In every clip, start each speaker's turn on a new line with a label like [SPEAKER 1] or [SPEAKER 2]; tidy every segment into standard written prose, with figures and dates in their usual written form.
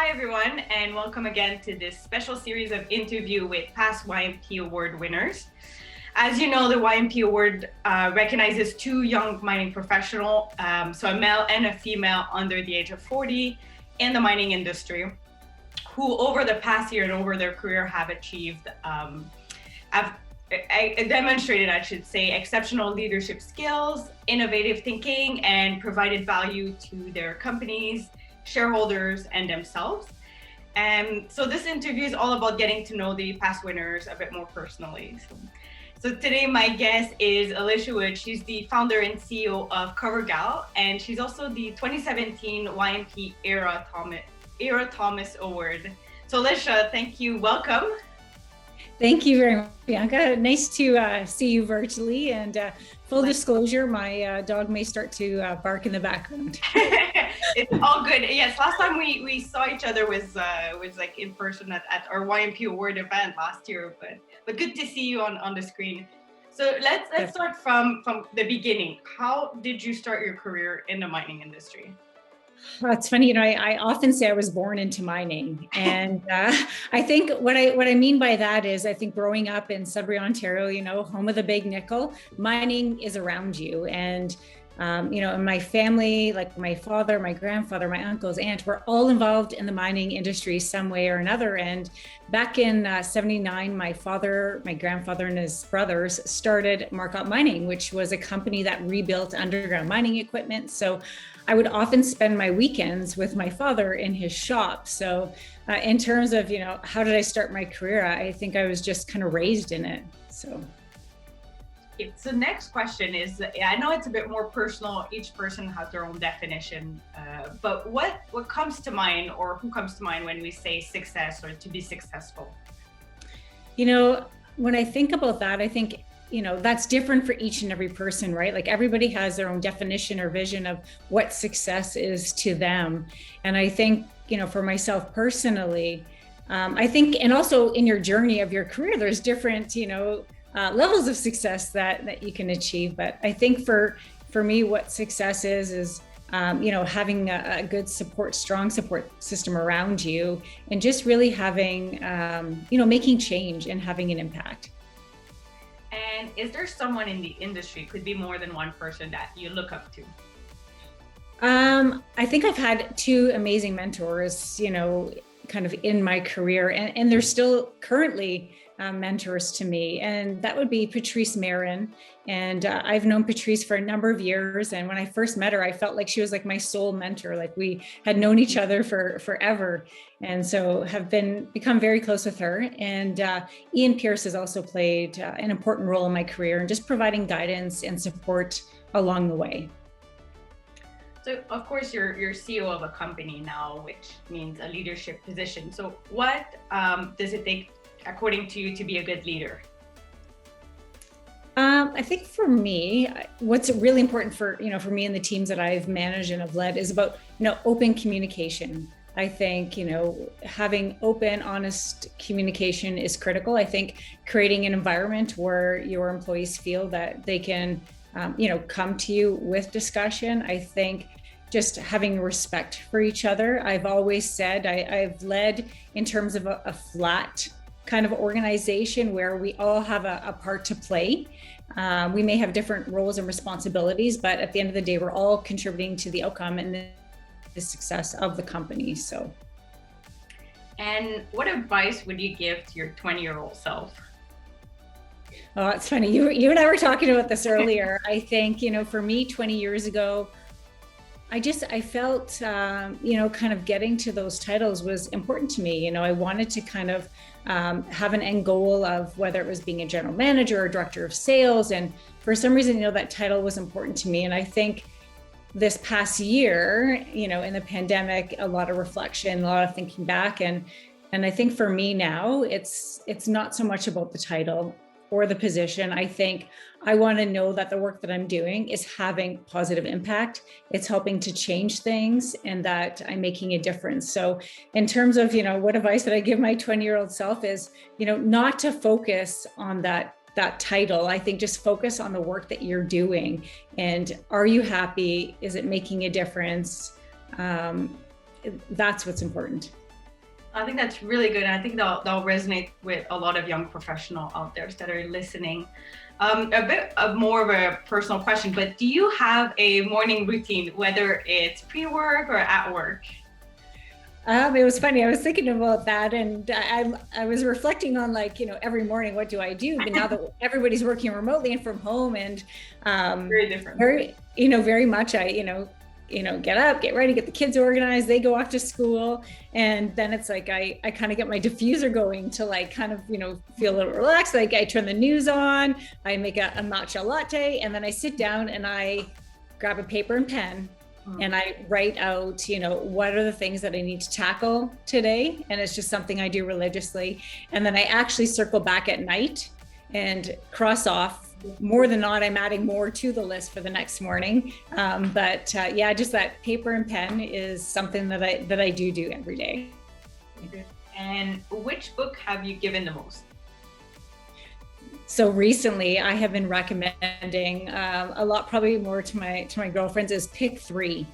[SPEAKER 1] Hi everyone, and welcome again to this special series of interview with past YMP Award winners. As you know, the YMP Award recognizes two young mining professionals, so a male and a female under the age of 40 in the mining industry, who over the past year and over their career have achieved, demonstrated, I should say, exceptional leadership skills, innovative thinking, and provided value to their companies, shareholders, and themselves. And so this interview is all about getting to know the past winners a bit more personally. So today my guest is Alicia Wood. She's the founder and CEO of Covergalls, and she's also the 2017 YMP Eira Thomas Award. So Alicia, thank you. Welcome.
[SPEAKER 2] Thank you very much, Bianca. Nice to see you virtually. And full disclosure, my dog may start to bark in the background.
[SPEAKER 1] It's all good. Yes, last time we saw each other was like in person at our YMP Award event last year. But good to see you on the screen. So let's start from the beginning. How did you start your career in the mining industry?
[SPEAKER 2] Well, it's funny, I often say I was born into mining, and I think what I mean by that is I think growing up in Sudbury, Ontario, home of the big nickel, mining is around you, and in my family, like my father, my grandfather, my uncles, aunt, were all involved in the mining industry some way or another. And back in '79, my father, my grandfather, and his brothers started Markup Mining, which was a company that rebuilt underground mining equipment. So I would often spend my weekends with my father in his shop. So in terms of, how did I start my career? I think I was just kind of raised in it. So
[SPEAKER 1] next question is, I know it's a bit more personal. Each person has their own definition, but what comes to mind, or who comes to mind when we say success or to be successful?
[SPEAKER 2] When I think about that, I think that's different for each and every person, right? Like everybody has their own definition or vision of what success is to them. And I think, for myself personally, I think, and also in your journey of your career, there's different, levels of success that you can achieve. But I think for me, what success is having a good strong support system around you, and just really having, making change and having an impact.
[SPEAKER 1] And is there someone in the industry, could be more than one person, that you look up to?
[SPEAKER 2] I think I've had two amazing mentors, kind of in my career, and they're still currently mentors to me. And that would be Patrice Marin. And I've known Patrice for a number of years. And when I first met her, I felt like she was like my soul mentor. Like we had known each other for forever. And so have become very close with her. And Ian Pierce has also played an important role in my career and just providing guidance and support along the way.
[SPEAKER 1] So of course you're CEO of a company now, which means a leadership position. So what does it take, according to you, to be a good leader?
[SPEAKER 2] I think for me, what's really important for me and the teams that I've managed and have led is about, open communication. I think, having open, honest communication is critical. I think creating an environment where your employees feel that they can, come to you with discussion. I think just having respect for each other. I've always said I've led in terms of a flat kind of organization where we all have a part to play. We may have different roles and responsibilities, but at the end of the day, we're all contributing to the outcome and the success of the company. So.
[SPEAKER 1] And what advice would you give to your 20-year-old self?
[SPEAKER 2] Oh, it's funny. You and I were talking about this earlier. I think, for me, 20 years ago, I felt, kind of getting to those titles was important to me. I wanted to kind of have an end goal of whether it was being a general manager or director of sales. And for some reason, that title was important to me. And I think this past year, in the pandemic, a lot of reflection, a lot of thinking back. And I think for me now, it's not so much about the title or the position. I think I want to know that the work that I'm doing is having positive impact. It's helping to change things and that I'm making a difference. So in terms of, what advice that I give my 20-year-old self is, not to focus on that title. I think just focus on the work that you're doing. And are you happy? Is it making a difference? That's what's important.
[SPEAKER 1] I think that's really good. I think that'll resonate with a lot of young professionals out there that are listening. A bit of more of a personal question, but do you have a morning routine, whether it's pre-work or at work?
[SPEAKER 2] It was funny. I was thinking about that, and I was reflecting on, like, every morning, what do I do? But now that everybody's working remotely and from home, and
[SPEAKER 1] Very different.
[SPEAKER 2] very much get up, get ready, get the kids organized, they go off to school, and then it's like I kind of get my diffuser going to, like, kind of feel a little relaxed. Like, I turn the news on, I make a matcha latte, and then I sit down and I grab a paper and pen. And I write out, what are the things that I need to tackle today? And it's just something I do religiously. And then I actually circle back at night and cross off. More than not, I'm adding more to the list for the next morning. Just that paper and pen is something that I do every day.
[SPEAKER 1] And which book have you given the most?
[SPEAKER 2] So recently, I have been recommending a lot, probably more to my girlfriends, is Pick 3.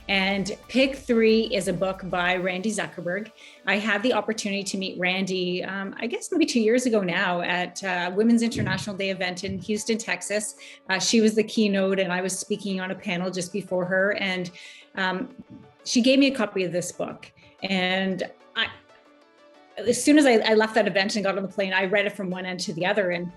[SPEAKER 2] And Pick 3 is a book by Randy Zuckerberg. I had the opportunity to meet Randy, I guess maybe 2 years ago now, at Women's International Day event in Houston, Texas. She was the keynote, and I was speaking on a panel just before her. And she gave me a copy of this book. And as soon as I left that event and got on the plane, I read it from one end to the other. And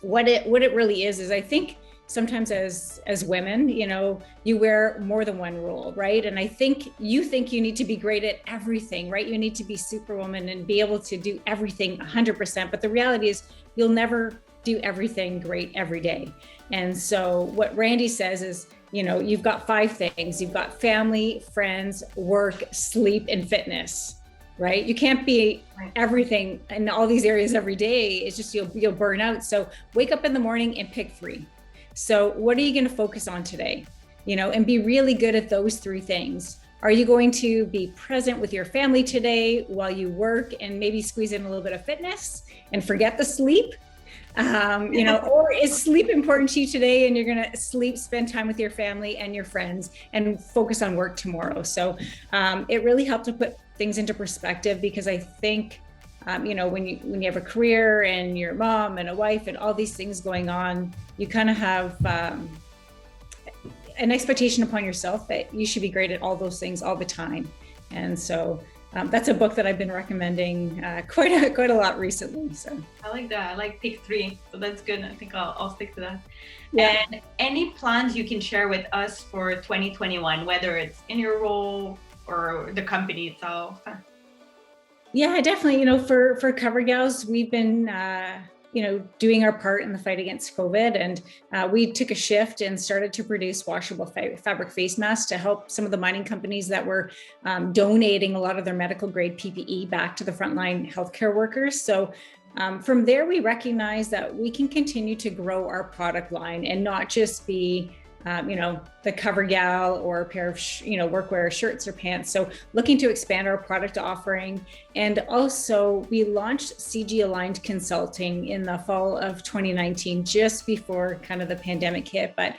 [SPEAKER 2] what it really is I think sometimes as women, you wear more than one role, right? And I think you need to be great at everything, right? You need to be superwoman and be able to do everything 100%. But the reality is you'll never do everything great every day. And so what Randy says is, you've got 5 things. You've got family, friends, work, sleep, and fitness. Right? You can't be everything in all these areas every day. It's just you'll burn out. So wake up in the morning and pick 3. So what are you going to focus on today? And be really good at those 3 things. Are you going to be present with your family today while you work and maybe squeeze in a little bit of fitness and forget the sleep? Or is sleep important to you today and you're going to spend time with your family and your friends and focus on work tomorrow? So it really helped to put things into perspective, because I think, when you have a career and you're a mom and a wife and all these things going on, you kind of have an expectation upon yourself that you should be great at all those things all the time. And so that's a book that I've been recommending quite a lot recently. So
[SPEAKER 1] I like that. I like Pick 3. So that's good. I think I'll stick to that.
[SPEAKER 2] Yeah.
[SPEAKER 1] And any plans you can share with us for 2021, whether it's in your role or the company itself?
[SPEAKER 2] Yeah, definitely. For Covergalls, we've been, doing our part in the fight against COVID. And we took a shift and started to produce washable fabric face masks to help some of the mining companies that were donating a lot of their medical grade PPE back to the frontline healthcare workers. So from there, we recognize that we can continue to grow our product line and not just be the Covergall or a pair of, workwear shirts or pants. So looking to expand our product offering. And also we launched CG Aligned Consulting in the fall of 2019, just before kind of the pandemic hit. But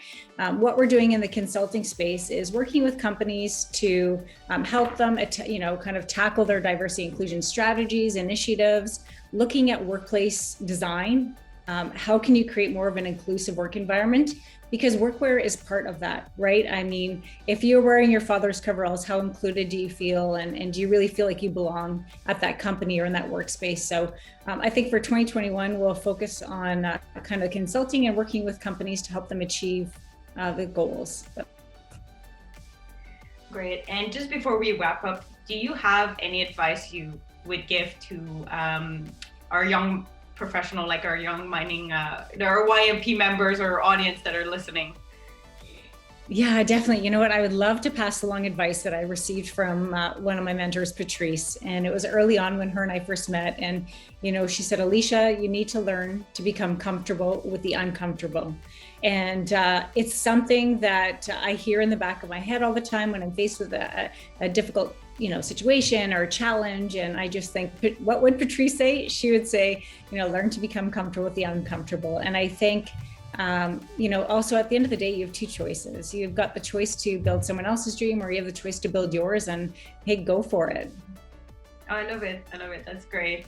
[SPEAKER 2] what we're doing in the consulting space is working with companies to help them, kind of tackle their diversity inclusion strategies, initiatives, looking at workplace design. How can you create more of an inclusive work environment? Because workwear is part of that, right? I mean, if you're wearing your father's coveralls, how included do you feel? And do you really feel like you belong at that company or in that workspace? So I think for 2021, we'll focus on kind of consulting and working with companies to help them achieve the goals.
[SPEAKER 1] Great. And just before we wrap up, do you have any advice you would give to our young professional, like our young mining, our YMP members or audience that are listening?
[SPEAKER 2] Yeah, definitely. You know what? I would love to pass along advice that I received from one of my mentors, Patrice. And it was early on when her and I first met. And, she said, Alicia, you need to learn to become comfortable with the uncomfortable. And it's something that I hear in the back of my head all the time when I'm faced with a difficult situation or a challenge. And I just think, what would Patrice say? She would say, learn to become comfortable with the uncomfortable. And I think, also at the end of the day, you have 2 choices. You've got the choice to build someone else's dream, or you have the choice to build yours, and hey, go for it.
[SPEAKER 1] Oh, I love it. I love it. That's great.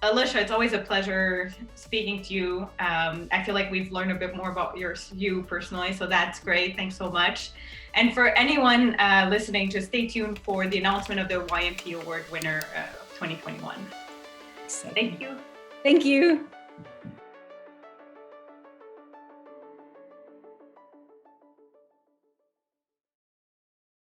[SPEAKER 1] Alicia, it's always a pleasure speaking to you. I feel like we've learned a bit more about you personally, so that's great. Thanks so much. And for anyone listening, just stay tuned for the announcement of the YMP Award winner of 2021.
[SPEAKER 2] So,
[SPEAKER 1] Thank you.
[SPEAKER 2] Thank you.